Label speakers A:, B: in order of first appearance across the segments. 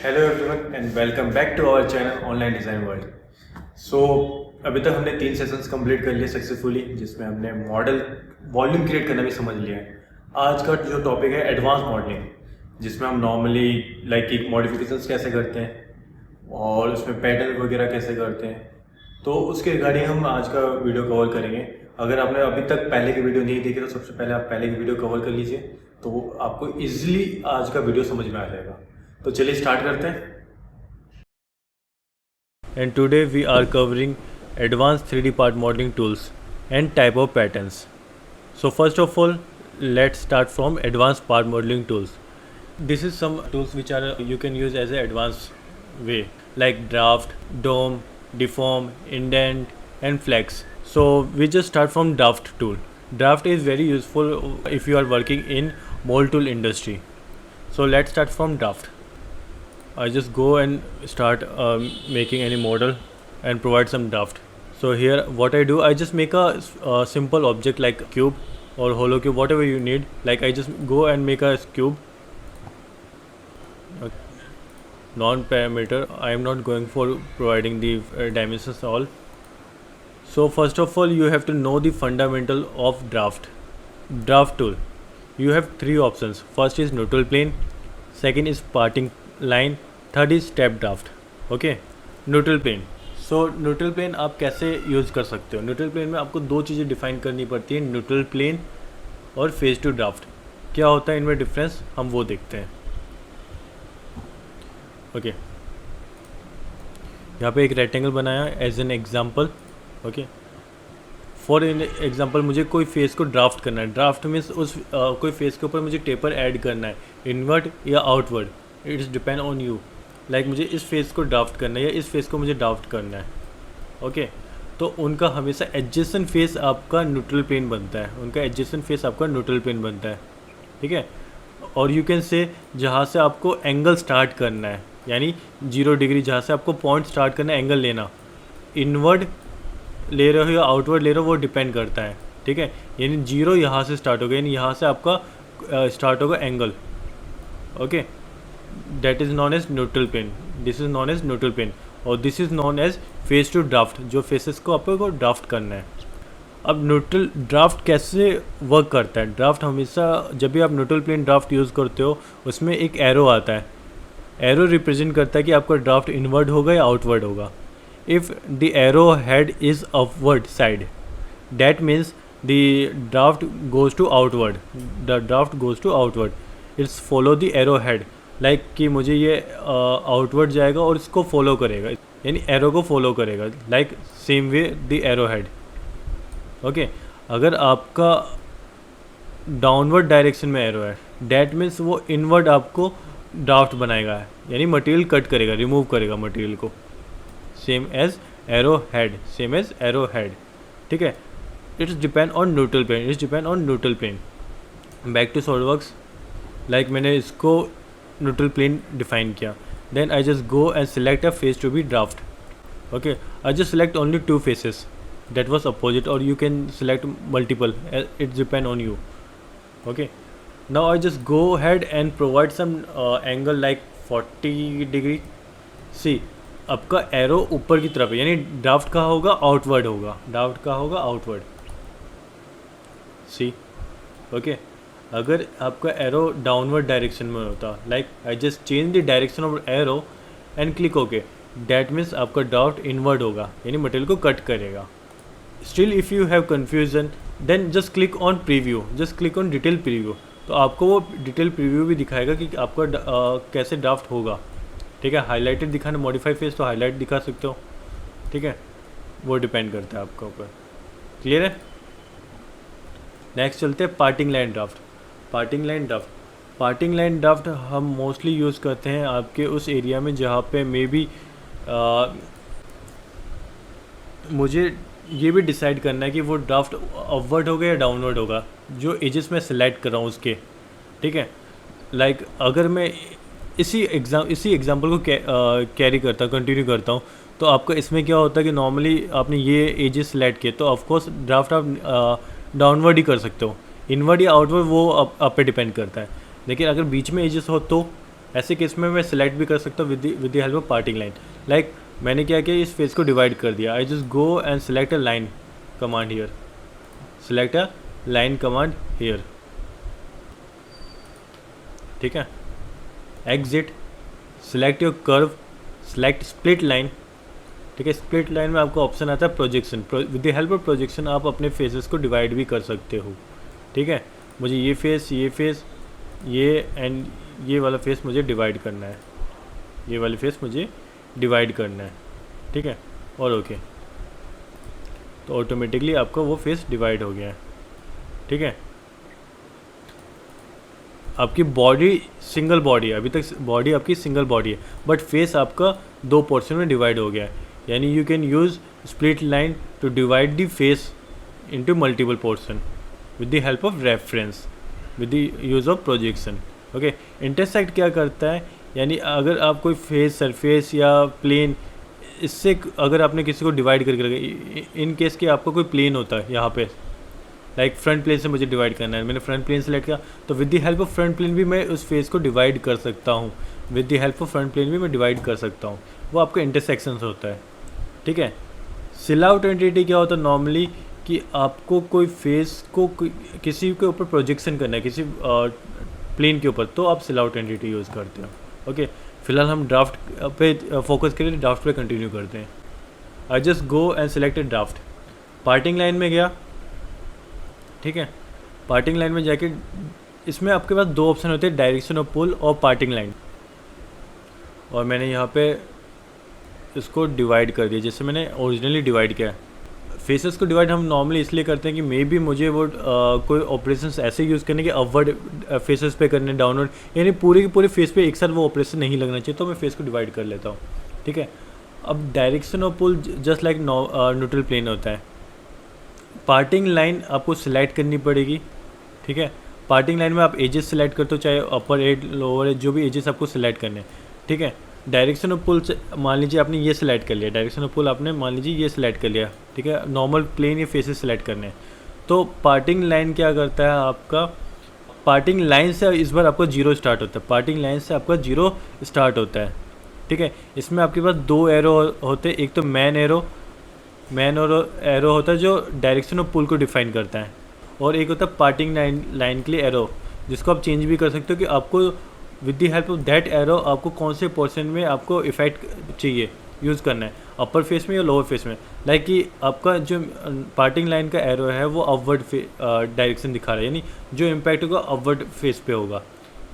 A: Hello everyone and welcome back to our channel online design world. So अभी तक हमने 3 sessions complete कर लिए सक्सेसफुली, जिसमें हमने मॉडल वॉल्यूम क्रिएट करना भी समझ लिया है। आज का जो टॉपिक है एडवांस मॉडलिंग, जिसमें हम नॉर्मली एक मॉडिफिकेशंस कैसे करते हैं और उसमें पैटर्न वगैरह कैसे करते हैं, तो उसके रिगार्डिंग हम आज का वीडियो कवर करेंगे। अगर आपने अभी तक पहले की वीडियो नहीं देखी तो सबसे पहले आप पहले की वीडियो कवर कर लीजिए, तो आपको ईजिली आज का वीडियो समझ में आ जाएगा। तो चलिए स्टार्ट करते हैं। And today we are covering advanced 3D part modeling tools and type of patterns. So first of all, let's start from advanced part modeling tools. This is some tools which are you can use as an advanced way, like draft, dome, deform, indent and flex. So we just start from draft tool. Draft is very useful if you are working in mold tool industry. So let's start from draft. I just go and start making any model and provide some draft. So here what I do, I just make a simple object like cube or hollow cube, whatever you need. Like I just go and make a cube, non-parameter. I am not going for providing the dimensions all. So first of all, you have to know the fundamental of draft. Draft tool, you have 3 options. First is neutral plane, second is parting line, third is step draft. Okay, neutral plane. So neutral plane आप कैसे use कर सकते हो? Neutral plane में आपको 2 चीज़ें define करनी पड़ती है, न्यूट्रल प्लेन और फेज टू ड्राफ्ट। क्या होता है इनमें डिफरेंस, हम वो देखते हैं। ओके, यहाँ पे एक रेक्टेंगल बनाया as an example. Okay, for example मुझे कोई फेस को ड्राफ्ट करना है। ड्राफ्ट मीन्स उस कोई फेस के ऊपर मुझे टेपर ऐड करना है, इनवर्ट या outward, it's depend on you. Like मुझे इस फेस को ड्राफ्ट करना है या इस फेस को मुझे ड्राफ्ट करना है। ओके, तो उनका हमेशा एडजेसेंट फेस आपका न्यूट्रल प्लेन बनता है, उनका एडजेसेंट फेस आपका न्यूट्रल प्लेन बनता है। ठीक है, और यू कैन से जहाँ से आपको एंगल स्टार्ट करना है, यानी 0 डिग्री जहाँ से आपको पॉइंट स्टार्ट करना है एंगल लेना, इनवर्ड ले रहे हो या आउटवर्ड ले रहे हो वो डिपेंड करता है। ठीक है, यानी 0 यहाँ से स्टार्ट होगा, यानी यहाँ से आपका स्टार्ट होगा angle. Okay, that is known as neutral plane. This is known as neutral plane और this is known as face to draft, जो फेसेस को आपको ड्राफ्ट करना है। अब न्यूट्रल ड्राफ्ट कैसे वर्क करता है? ड्राफ्ट हमेशा जब भी आप न्यूट्रल प्लेन ड्राफ्ट यूज़ करते हो उसमें एक एरो आता है। एरो रिप्रेजेंट करता है कि आपका ड्राफ्ट इनवर्ड होगा या आउटवर्ड होगा। If the arrow head is upward side, that means the draft goes to outward, the draft goes to outward. It's follow the arrow head, like कि मुझे ये आउटवर्ड जाएगा और इसको फॉलो करेगा, यानी एरो को फॉलो करेगा, like same way the arrow head. Okay, अगर आपका डाउनवर्ड डायरेक्शन में एरो है, डैट मीन्स वो इनवर्ड आपको ड्राफ्ट बनाएगा, यानी मटेरियल कट करेगा, रिमूव करेगा मटेरियल को, same as arrow head, same as arrow head. ठीक है, it's depend on neutral plane, it's depend on neutral plane. Back to SolidWorks, like मैंने इसको न्यूट्रल प्लेन डिफाइन किया, then I just go and select a face to be draft. Okay, I just select only 2 faces that was opposite, और you can select multiple, it's depend on you. Okay, now I just go head and provide some angle like 40 degree. See, आपका एरो ऊपर की तरफ है, यानी draft का होगा आउटवर्ड होगा, ड्राफ्ट का होगा आउटवर्ड। सी, ओके, अगर आपका एरो डाउनवर्ड डायरेक्शन में होता, like I just change the direction of arrow and click okay, that means आपका ड्राफ्ट इनवर्ड होगा, यानी मटेरियल को कट करेगा। Still if you have confusion then just click on preview, just click on detail preview, तो आपको वो detail preview भी दिखाएगा कि आपका कैसे ड्राफ्ट होगा। ठीक है, हाईलाइटेड दिखाना, मॉडिफाई फेस तो हाईलाइट दिखा सकते हो। ठीक है, वो डिपेंड करता है आपके ऊपर। क्लियर है? नेक्स्ट चलते हैं parting line draft. Parting line draft, parting line draft हम मोस्टली यूज़ करते हैं आपके उस एरिया में जहाँ पे मे बी मुझे ये भी डिसाइड करना है कि वो ड्राफ्ट अपवर्ड होगा या डाउनवर्ड होगा, जो एजेस में सेलेक्ट कर रहा हूँ उसके। ठीक है, लाइक अगर मैं इसी एग्जांपल को कैरी करता हूँ, कंटिन्यू करता हूँ, तो आपका इसमें क्या होता है कि नॉर्मली आपने ये एजेस सेलेक्ट किए तो ऑफकोर्स ड्राफ्ट आप डाउनवर्ड ही कर सकते हो, इनवर्ड या आउटवर्ड वो आप पे डिपेंड करता है। लेकिन अगर बीच में एजेस हो तो ऐसे केस में मैं सिलेक्ट भी कर सकता हूँ with the help of parting line. Like मैंने क्या किया, इस फेस को डिवाइड कर दिया। I just go and select a line command here, select a line command here, ठीक है। Exit, select your curve, select split line, ठीक है। स्प्लिट लाइन में आपको ऑप्शन आता है projection. With the help of projection आप अपने फेसेस को डिवाइड भी कर सकते हो, ठीक है। मुझे ये फेस ये एंड ये वाला फेस मुझे डिवाइड करना है, ये वाली फेस मुझे डिवाइड करना है, ठीक है। और ओके, तो ऑटोमेटिकली आपका वो फेस डिवाइड हो गया है, ठीक है। आपकी बॉडी सिंगल बॉडी है, अभी तक बॉडी आपकी सिंगल बॉडी है, बट फेस आपका 2 पोर्शन में डिवाइड हो गया है। यानी you can use split line to divide the face into multiple portion with the help of reference, with the use of projection, okay. Intersect क्या करता है, यानी अगर आप कोई फेस सरफेस या प्लेन, इससे अगर आपने किसी को डिवाइड करके रखा, इन केस कि आपका कोई प्लेन होता है यहाँ पे, लाइक फ्रंट प्लेन से मुझे डिवाइड करना है, मैंने फ्रंट प्लेन सेलेक्ट किया, तो with the help of front plane भी मैं उस फेस को डिवाइड कर सकता हूँ, with the help of front plane भी मैं डिवाइड कर सकता हूँ। वो आपका इंटरसेक्शन होता है, ठीक है। सिल आउट एंटिटी क्या होता है नॉर्मली, कि आपको कोई फेस को किसी के ऊपर प्रोजेक्शन करना है, किसी प्लेन के ऊपर, तो आप सिल आउट एंटिटी यूज़ करते हो, ओके। फिलहाल हम ड्राफ्ट पे फोकस करें, ड्राफ्ट पे कंटिन्यू करते हैं। I just go and select a draft, parting line में गया, ठीक है। पार्टिंग लाइन में जाके इसमें आपके पास 2 ऑप्शन होते हैं, डायरेक्शन ऑफ पुल और पार्टिंग लाइन, और मैंने यहाँ पे इसको डिवाइड कर दिया जैसे मैंने ओरिजिनली डिवाइड किया। फेसेस को डिवाइड हम नॉर्मली इसलिए करते हैं कि मे बी मुझे वो कोई ऑपरेशंस ऐसे यूज़ करने के अपवर्ड फेसेस पे करने, डाउनवर्ड, यानी पूरे के पूरे फेस पे एक साथ वो ऑपरेशन नहीं लगना चाहिए, तो मैं फेस को डिवाइड कर लेता हूँ, ठीक है। अब direction of pull just like neutral plane होता है। पार्टिंग लाइन आपको सिलेक्ट करनी पड़ेगी, ठीक है। पार्टिंग लाइन में आप एजेस सिलेक्ट करते हो, चाहे अपर एज लोअर एज, जो भी एजेस आपको सिलेक्ट करने हैं, ठीक है। डायरेक्शन ऑफ पुल मान लीजिए आपने ये सिलेक्ट कर लिया, डायरेक्शन ऑफ पुल आपने मान लीजिए ये सिलेक्ट कर लिया, ठीक है। नॉर्मल प्लेन या फेसेस सिलेक्ट करने हैं, तो पार्टिंग लाइन क्या करता है आपका, पार्टिंग लाइन से इस बार आपका 0 स्टार्ट होता है, पार्टिंग लाइन से आपका 0 स्टार्ट होता है, ठीक है। इसमें आपके पास 2 एरो होते हैं, एक तो मैन एरो होता है जो डायरेक्शन ऑफ पुल को डिफाइन करता है, और एक होता है पार्टिंग लाइन के लिए एरो, जिसको आप चेंज भी कर सकते हो कि आपको with the help of that arrow आपको कौन से पोर्शन में आपको इफेक्ट चाहिए यूज़ करना है, अपर फेस में या लोअर फेस में। लाइक कि आपका जो पार्टिंग लाइन का एरो है वो अपवर्ड डायरेक्शन दिखा रहा है, यानी जो इम्पैक्ट होगा अपवर्ड फेस पे होगा,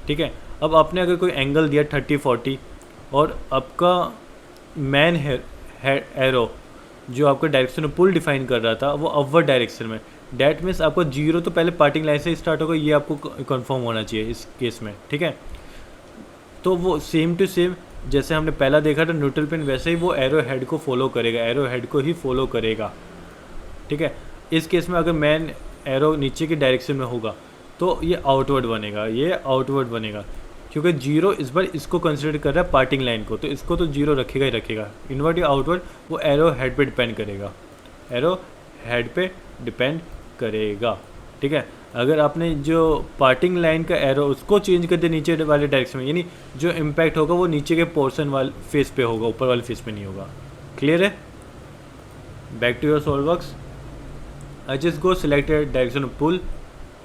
A: ठीक है। अब आपने अगर कोई एंगल दिया 30-40 और आपका मैन एरो जो आपका डायरेक्शन ऑफ पुल डिफाइन कर रहा था वो अपवर्ड डायरेक्शन में, डैट मीन्स आपका 0 तो पहले पार्टिंग लाइन से स्टार्ट होगा, ये आपको कंफर्म होना चाहिए इस केस में, ठीक है। तो वो सेम टू सेम जैसे हमने पहला देखा था न्यूट्रल प्लेन, वैसे ही वो एरो हेड को फॉलो करेगा, एरो हेड को ही फॉलो करेगा, ठीक है। इस केस में अगर मैन एरो नीचे की डायरेक्शन में होगा तो ये आउटवर्ड बनेगा, ये आउटवर्ड बनेगा, क्योंकि 0 इस बार इसको कंसिडर कर रहा है पार्टिंग लाइन को, तो इसको तो 0 रखेगा ही रखेगा। इनवर्ड या आउटवर्ड वो एरो हेड पे डिपेंड करेगा, एरो हेड पे डिपेंड करेगा, ठीक है। अगर आपने जो पार्टिंग लाइन का एरो उसको चेंज कर दिया नीचे वाले डायरेक्शन में, यानी जो इम्पैक्ट होगा वो नीचे के पोर्शन वाले फेस पे होगा, ऊपर वाले फेस पे नहीं होगा। क्लियर है? Back to your SolidWorks. I just go select direction of pull.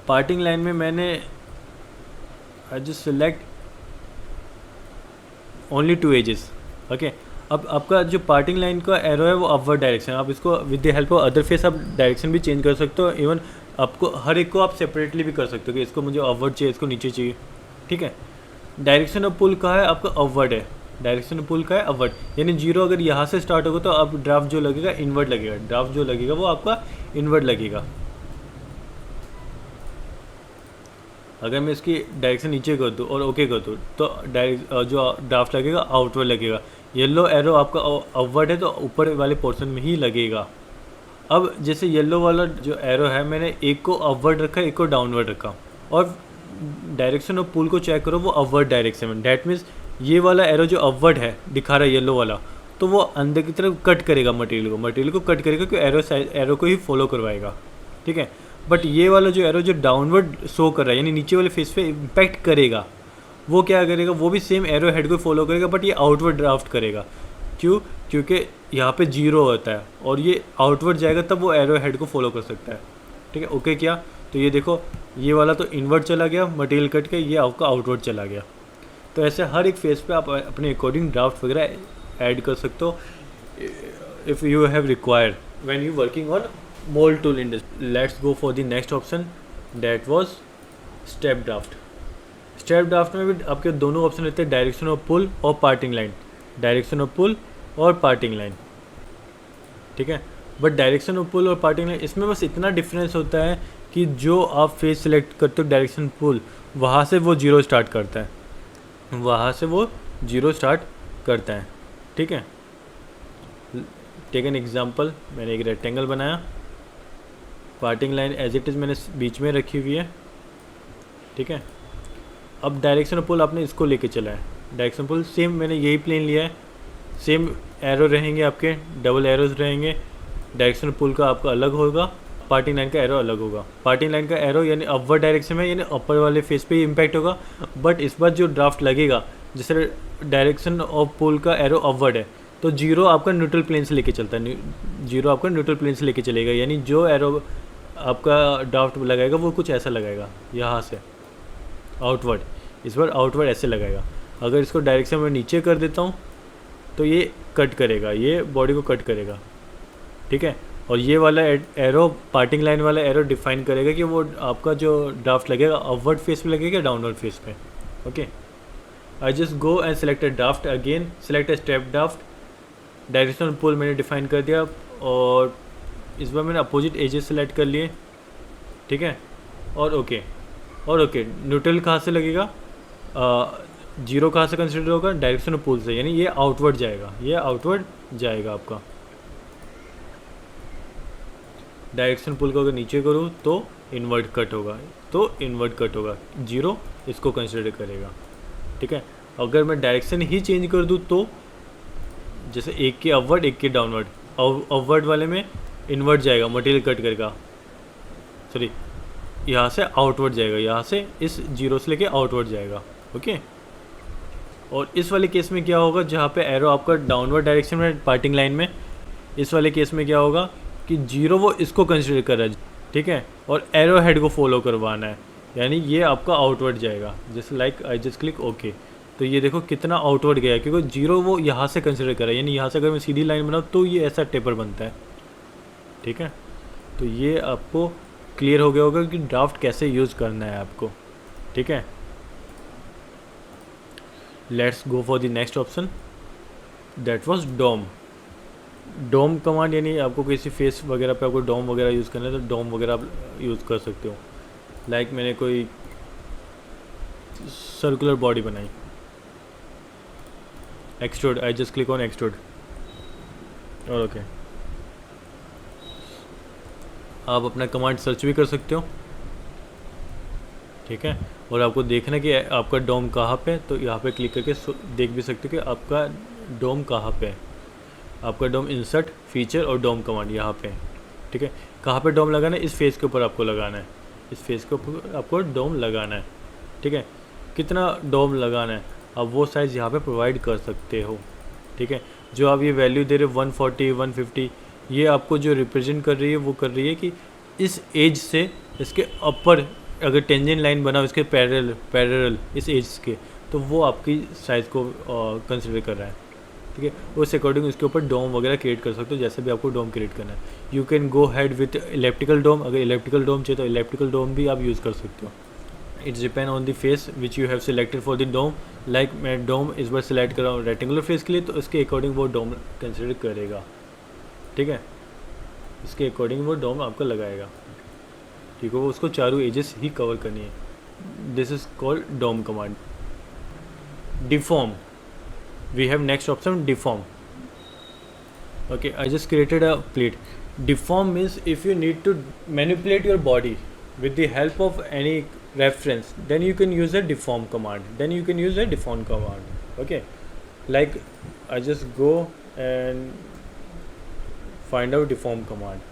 A: Parting line में मैंने I just select only 2 edges, okay. अब आपका जो पार्टिंग लाइन का एरो है वो अपवर्ड डायरेक्शन, आप इसको with the help of other face आप डायरेक्शन भी चेंज कर सकते हो, इवन आपको हर एक को आप सेपरेटली भी कर सकते हो कि इसको मुझे अपवर्ड चाहिए, इसको नीचे चाहिए, ठीक है। डायरेक्शन ऑफ पुल का है आपका अपवर्ड है, डायरेक्शन ऑफ पुल का है अपवर्ड, यानी 0 अगर यहाँ से स्टार्ट होगा तो अब ड्राफ्ट जो लगेगा इनवर्ड लगेगा, ड्राफ्ट जो लगेगा वो आपका इनवर्ड लगेगा। अगर मैं इसकी डायरेक्शन नीचे कर दूँ और ओके कर दूँ तो जो ड्राफ्ट लगेगा आउटवर्ड लगेगा। येलो एरो आपका अपवर्ड है तो ऊपर वाले पोर्शन में ही लगेगा। अब जैसे येलो वाला जो एरो है मैंने एक को अपवर्ड रखा, एक को डाउनवर्ड रखा, और डायरेक्शन ऑफ पुल को चेक करो वो अपवर्ड डायरेक्शन में, डैट मीन्स ये वाला एरो जो अपवर्ड है दिखा रहा है येलो वाला, तो वो अंदर की तरफ कट करेगा मटेरियल को कट करेगा क्योंकि एरो को ही फॉलो करवाएगा, ठीक है। बट ये वाला जो एरो जो डाउनवर्ड शो कर रहा है यानी नीचे वाले फेस पे इम्पैक्ट करेगा, वो क्या करेगा, वो भी सेम एरो हेड को फॉलो करेगा, बट ये आउटवर्ड ड्राफ्ट करेगा। क्यों? क्योंकि यहाँ पे 0 होता है और ये आउटवर्ड जाएगा तब वो एरो हेड को फॉलो कर सकता है। ठीक है, ओके क्या? तो ये देखो, ये वाला तो इनवर्ड चला गया मटेरियल कट के, ये आपका आउटवर्ड चला गया। तो ऐसे हर एक फेस पे आप अपने अकॉर्डिंग ड्राफ्ट वगैरह ऐड कर सकते हो if you have required when you working on mould tool industry. Let's go for the next option, that was step draft. Step draft में भी आपके दोनों ऑप्शन रहते हैं, डायरेक्शन ऑफ पुल और पार्टिंग लाइन। डायरेक्शन ऑफ पुल और पार्टिंग लाइन, ठीक है। बट डायरेक्शन ऑफ पुल और पार्टिंग लाइन, इसमें बस इतना डिफरेंस होता है कि जो आप फेस सिलेक्ट करते हो डायरेक्शन पुल, वहाँ से वो 0 स्टार्ट करता है, वहाँ से वो 0 स्टार्ट करता है। ठीक है, टेक एन एग्जाम्पल, मैंने एक रेक्टेंगल बनाया, parting line as it is मैंने बीच में रखी हुई है। ठीक है, अब डायरेक्शन पुल आपने इसको लेके चला है, डायरेक्शन पुल सेम मैंने यही प्लेन लिया है, सेम एरो रहेंगे आपके, डबल एरोज रहेंगे। डायरेक्शन पुल का आपका अलग होगा, पार्टिंग लाइन का एरो अलग होगा। पार्टिंग लाइन का एरो यानी अपवर्ड डायरेक्शन में, यानी अपर वाले फेस पे ही इम्पैक्ट होगा। बट इस बार जो ड्राफ्ट लगेगा, जैसे डायरेक्शन ऑफ पुल का एरो अपवर्ड है, तो 0 आपका न्यूट्रल प्लेन से लेके चलता है, 0 आपका न्यूट्रल प्लेन से लेके चलेगा, यानी जो एरो आपका ड्राफ्ट लगाएगा वो कुछ ऐसा लगाएगा, यहाँ से आउटवर्ड, इस बार आउटवर्ड ऐसे लगाएगा। अगर इसको डायरेक्शन में नीचे कर देता हूँ तो ये कट करेगा, ये बॉडी को कट करेगा। ठीक है, और ये वाला एरो, पार्टिंग लाइन वाला एरो डिफाइन करेगा कि वो आपका जो ड्राफ्ट लगेगा अपवर्ड फेस पे लगेगा, डाउनवर्ड फेस पे। Okay, I just go and select a draft, again select a step draft. Directional pull मैंने डिफाइन कर दिया और इस बार मैंने अपोजिट एजेस सेलेक्ट कर लिए। ठीक है, और ओके, और ओके, न्यूट्रल कहाँ से लगेगा, 0 कहाँ से कंसिडर होगा, डायरेक्शन पुल से, यानी ये आउटवर्ड जाएगा, ये आउटवर्ड जाएगा आपका। डायरेक्शन पुल को अगर नीचे करूँ तो इनवर्ट कट होगा, तो इनवर्ट कट होगा, 0 इसको कंसिडर करेगा। ठीक है, अगर मैं डायरेक्शन ही चेंज कर दूँ तो जैसे एक के अपवर्ड एक के डाउनवर्ड, अपवर्ड वाले में इनवर्ट जाएगा, मटेरियल कट करेगा, सॉरी यहाँ से आउटवर्ड जाएगा, यहाँ से इस 0 से लेके आउटवर्ड जाएगा। ओके, और इस वाले केस में क्या होगा, जहाँ पे एरो आपका डाउनवर्ड डायरेक्शन में पार्टिंग लाइन में, इस वाले केस में क्या होगा कि 0 वो इसको कंसिडर कर रहा है। ठीक है, और एरो हेड को फॉलो करवाना है, यानी ये आपका आउटवर्ड जाएगा, जैसे like I just click okay. तो ये देखो कितना आउटवर्ड गया, क्योंकि 0 वो यहाँ से कंसिडर कर रहा है, यानी यहाँ से अगर मैं सीधी लाइन बनाऊँ तो ये ऐसा टेपर बनता है। ठीक है, तो ये आपको क्लियर हो गया होगा कि ड्राफ्ट कैसे यूज़ करना है आपको। ठीक है, let's go for the next option, that was dome. Dome command यानी आपको किसी फेस वगैरह पे आपको डोम वगैरह यूज़ करना है तो डोम वगैरह आप यूज़ कर सकते हो। लाइक मैंने कोई सर्कुलर बॉडी बनाई, extrude, I just click on extrude, और ओके, आप अपना कमांड सर्च भी कर सकते हो। ठीक है, और आपको देखना कि आपका डोम कहाँ पे, तो यहाँ पे क्लिक करके देख भी सकते हो कि आपका डोम कहाँ पे है। आपका डोम इंसर्ट, फीचर और डोम कमांड यहाँ पे है। ठीक है, कहाँ पे डोम लगाना है, इस फेस के ऊपर आपको लगाना है, इस फेस के ऊपर आपको डोम लगाना है। ठीक है, कितना डोम लगाना है आप वो साइज़ यहाँ पे प्रोवाइड कर सकते हो। ठीक है, जो आप ये वैल्यू दे रहे हो 140, 150, ये आपको जो रिप्रेजेंट कर रही है वो कर रही है कि इस एज से इसके अपर अगर टेंजेंट लाइन बना इसके पैरेलल इस एज के, तो वो आपकी साइज़ को कंसिडर कर रहा है। ठीक है, उस अकॉर्डिंग उसके ऊपर डोम वगैरह क्रिएट कर सकते हो, जैसे भी आपको डोम क्रिएट करना है। You can go head with elliptical dome, अगर इलेप्टिकल डोम चाहिए तो इलेप्टिकल डोम भी आप यूज़ कर सकते हो। It's depend on the face which you have selected for the dome. Like मैं डोम इस बार सिलेक्ट कर रहा हूँ रेक्टेंगुलर फेस के लिए, तो इसके अकॉर्डिंग वो डोम कंसिडर करेगा। ठीक है, इसके अकॉर्डिंग वो डोम आपको लगाएगा। ठीक है, वो उसको चारों एजेस ही कवर करनी है। This is called dome command. Deform, we have next option, deform. Okay, I just created a plate. Deform means if you need to manipulate your body with the help of any reference, then you can use a deform command, then you can use a deform command. Okay, like I just go and find out deform command.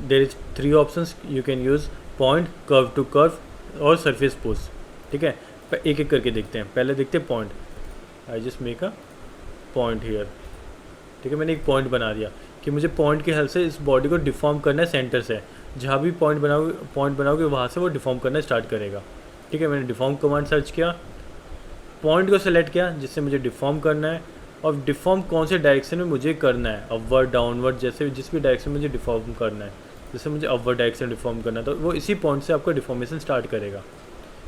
A: There is 3 options you can use: point, curve to curve और surface push. ठीक है, एक एक करके देखते हैं। पहले देखते हैं point. I just make a point here. ठीक है, मैंने एक पॉइंट बना दिया कि मुझे पॉइंट की हेल्प से इस बॉडी को डिफॉर्म करना है सेंटर से। जहाँ भी पॉइंट बनाओगे वहाँ से वो डिफॉर्म करना स्टार्ट करेगा। ठीक है, मैंने डिफॉर्म कमांड सर्च किया, पॉइंट को सेलेक्ट किया जिससे मुझे डिफॉर्म करना है, और डिफॉर्म कौन से डायरेक्शन में मुझे करना है, अपवर्ड डाउनवर्ड, जैसे जिस भी डायरेक्शन में मुझे डिफॉर्म करना है। जैसे मुझे अपवर्ड डायरेक्शन डिफॉर्म करना है तो वो इसी पॉइंट से आपका डिफॉर्मेशन स्टार्ट करेगा।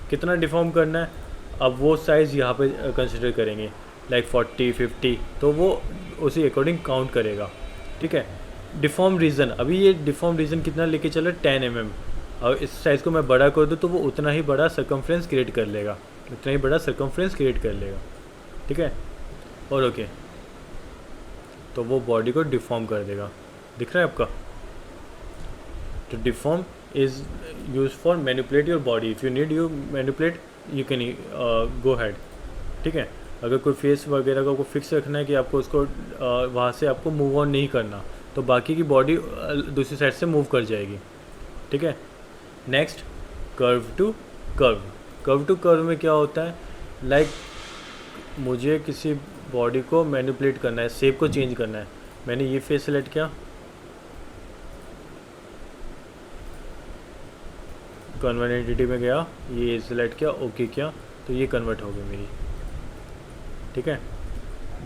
A: कितना डिफॉर्म करना है, अब वो साइज़ यहाँ पे कंसिडर करेंगे, लाइक 40 50, तो वो उसी अकॉर्डिंग काउंट करेगा। ठीक है, डिफॉर्म रीजन, अभी ये डिफॉर्म रीजन कितना लेके चला, 10 mm। और इस साइज़ को मैं बड़ा कर दूँ तो वो उतना ही बड़ा सर्कमफ्रेंस क्रिएट कर लेगा, उतना ही बड़ा सर्कमफ्रेंस क्रिएट कर लेगा। ठीक है, और ओके, तो वो बॉडी को डिफॉर्म कर देगा। दिख रहा है आपका? तो deform is use for manipulate your body. If you need you manipulate you can go had. ठीक है, अगर कोई फेस वगैरह का आपको फिक्स रखना है कि आपको उसको वहाँ से आपको मूव ऑन नहीं करना, तो बाकी की बॉडी दूसरी साइड से मूव कर जाएगी। ठीक है, next curve to curve. Curve to curve में क्या होता है, लाइक मुझे किसी बॉडी को मैनिपुलेट करना है, शेप को चेंज करना है। मैंने ये फेस सेलेक्ट किया, कन्वर्ट एंटिटी में गया, ये सिलेक्ट किया, ओके किया, तो ये कन्वर्ट हो गई मेरी। ठीक है,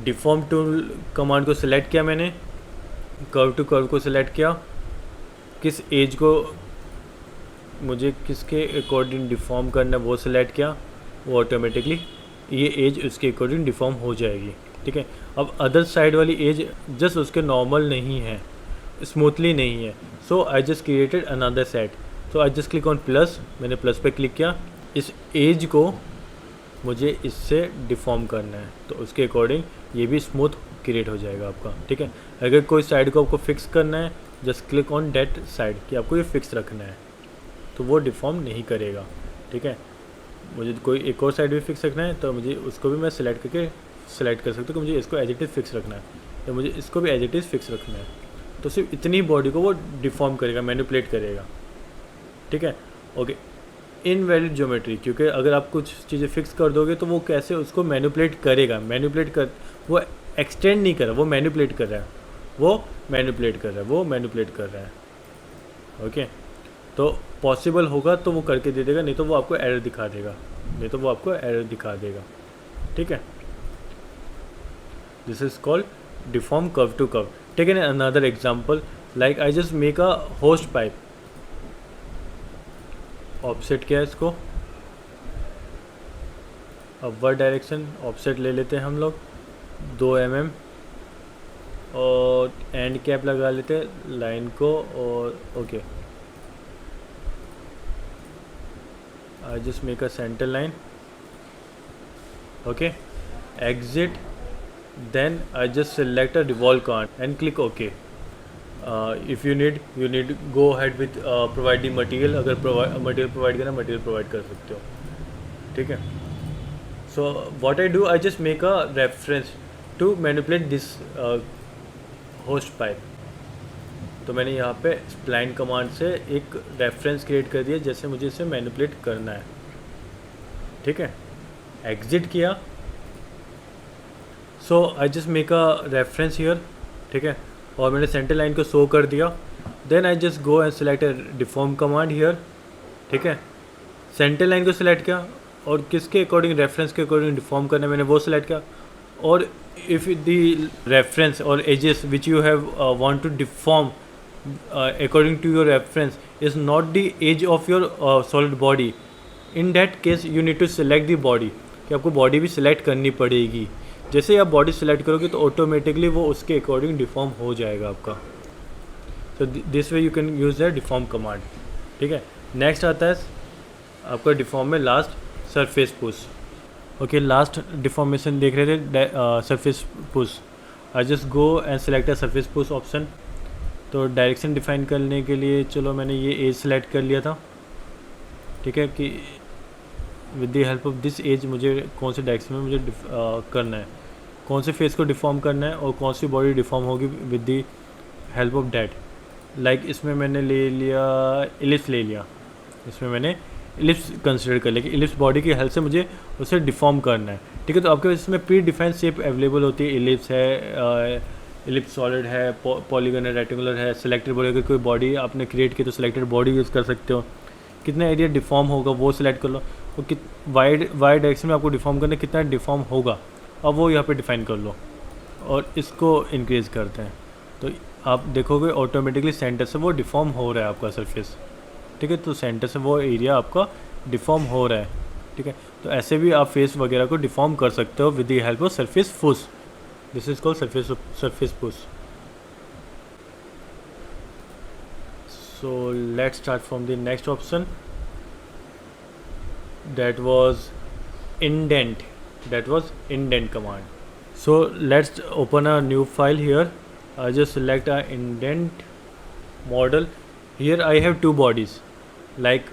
A: डिफॉर्म टूल कमांड को सिलेक्ट किया मैंने, कर्व टू कर्व को सिलेक्ट किया, किस एज को मुझे किसके अकॉर्डिंग डिफॉर्म करना है वो सिलेक्ट किया, वो ऑटोमेटिकली ये एज उसके अकॉर्डिंग डिफॉर्म हो जाएगी। ठीक है, अब अदर साइड वाली एज जस्ट उसके नॉर्मल नहीं है, स्मूथली नहीं है, so I just created another set. तो I just click on plus, मैंने प्लस पे क्लिक किया, इस एज को मुझे इससे डिफॉर्म करना है तो उसके अकॉर्डिंग ये भी स्मूथ क्रिएट हो जाएगा आपका। ठीक है, अगर कोई साइड को आपको फिक्स करना है, just click on that side कि आपको ये फिक्स रखना है, तो वो डिफॉर्म नहीं करेगा। ठीक है, मुझे कोई एक और साइड भी फिक्स रखना है तो मुझे उसको भी मैं सिलेक्ट करके सिलेक्ट कर सकता हूँ कि मुझे इसको एज इट इज़ फिक्स रखना है, तो मुझे इसको भी एज इट इज़ फिक्स रखना है, तो सिर्फ इतनी बॉडी को वो डिफॉर्म करेगा, मैनिपुलेट करेगा। ठीक है, ओके। इनवैलिड ज्योमेट्री, क्योंकि अगर आप कुछ चीज़ें फिक्स कर दोगे तो वो कैसे उसको मैनिपुलेट करेगा, वो एक्सटेंड नहीं कर रहा, वो मैनिपुलेट कर रहा है, वो मैनिपुलेट कर रहा है। ओके, तो पॉसिबल होगा तो वो करके दे देगा, नहीं तो वो आपको एरर दिखा देगा। ठीक है, this is called deform curve to curve. Take an another example, like I just make a hose pipe. Offset क्या है इसको, अपवर्ड डायरेक्शन, ऑफसेट ले लेते हैं हम लोग 2 mm, और एंड कैप लगा लेते हैं लाइन को, और okay, I just make a centre line, okay, exit, then I just select a revolve command and click OK. If you need go ahead with providing material, अगर material provide करना, material provide कर सकते हो। ठीक है, so what I do, I just make a reference to manipulate this host pipe। तो मैंने यहाँ पे spline कमांड से एक रेफरेंस क्रिएट कर दिया जैसे मुझे इसे मैनिपुलेट करना है। ठीक है, एग्जिट किया, so I just make a reference here. ठीक है, और मैंने सेंटर लाइन को शो कर दिया, then I just go and select a deform command here. ठीक है, सेंटर लाइन को सिलेक्ट किया और किसके अकॉर्डिंग, रेफरेंस के अकॉर्डिंग डिफॉर्म करना है मैंने वो सिलेक्ट किया, और इफ़ द रेफरेंस और edges which you have want to deform according to your reference is not the edge of your solid body, in that case you need to select the body, कि आपको body भी select करनी पड़ेगी। जैसे ही आप body select करोगे तो automatically वो उसके अकॉर्डिंग डिफॉर्म हो जाएगा आपका। तो this way you can use the deform command. ठीक है, नेक्स्ट आता है आपका डिफॉर्म में last surface push. Okay, last deformation देख रहे थे, surface push. I just go and select a surface push option. तो डायरेक्शन डिफाइन करने के लिए चलो मैंने ये एज सेलेक्ट कर लिया था। ठीक है, कि with the help of this edge मुझे कौन से डायरेक्शन में मुझे करना है, कौन से फेस को डिफॉर्म करना है और कौन सी बॉडी डिफॉर्म होगी with the help of that. Like इसमें मैंने ले लिया एलिप्स, इसमें मैंने इलिप्स कंसिडर कर ले कि इलिप्स बॉडी की हेल्प से मुझे उसे डिफॉर्म करना है, ठीक है। तो आपके पास इसमें प्री डिफाइंड शेप अवेलेबल होती है, इलिप्स है, इलिप्स सॉलिड है, पॉलीगन है, रेक्टेंगुलर है, सिलेक्टेड बॉडी। अगर कोई बॉडी आपने क्रिएट की तो सिलेक्टेड बॉडी यूज़ कर सकते हो। कितना एरिया डिफॉर्म होगा वो सिलेक्ट कर लो, वो वाइड डायरेक्शन में आपको डिफॉर्म करना है, कितना डिफॉर्म होगा अब वो यहाँ पे डिफाइन कर लो और इसको इंक्रीज़ करते हैं तो आप देखोगे ऑटोमेटिकली सेंटर से वो डिफॉर्म हो रहा है आपका सरफेस, ठीक है। तो सेंटर से वो एरिया आपका डिफॉर्म हो रहा है, ठीक है। तो ऐसे भी आप फेस वगैरह को डिफॉर्म कर सकते हो with the help of surface push. This is called surface push. So let's start from the next option, that was indent command. So let's open a new file here. I just select a indent model. Here I have two bodies like